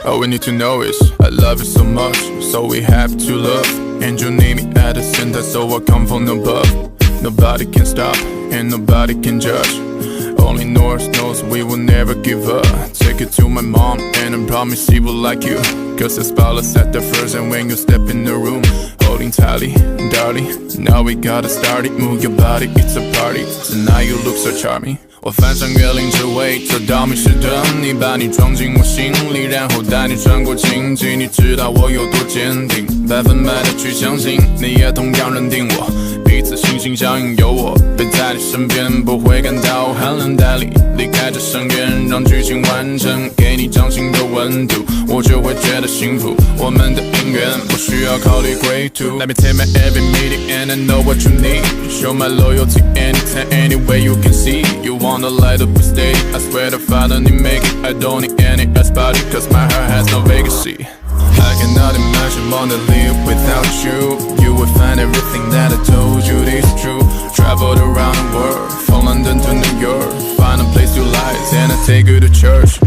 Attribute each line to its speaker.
Speaker 1: All we need to know is I love you so much, so we have to love. And you need me at the center, so I come from above. Nobody can stop, and nobody can judge. Only North knows we will never give up. Take it to my mom, and I promise she will like you. Cause the spotlight's at the first, and when you step in the room, holding tightly, darling. Now we gotta start it, move your body, it's a party. Tonight you look so charming. 我翻山越岭只为找到迷失的你，把你装进我心里，然后带你穿过荆棘。你知道我有多坚定，百分百的去相信，你也同样认定我。彼此心心相印，有我陪在你身边，不会感到寒冷。带你离开这深渊，让剧情完成，给你掌心的温度，我就会觉得幸福。我们的姻缘不需要考虑归途。Let me take my every meeting and I know what you need. Show my loyalty anytime, any way you can see. You want the light up steady, I swear to Father you make it. I don't need any else body, cause my heart has no vacancy. I cannot imagine wanna live without you. You will find everything that I told you is true. Traveled around the world, from London to New York. Find a place you like, and I take you to church.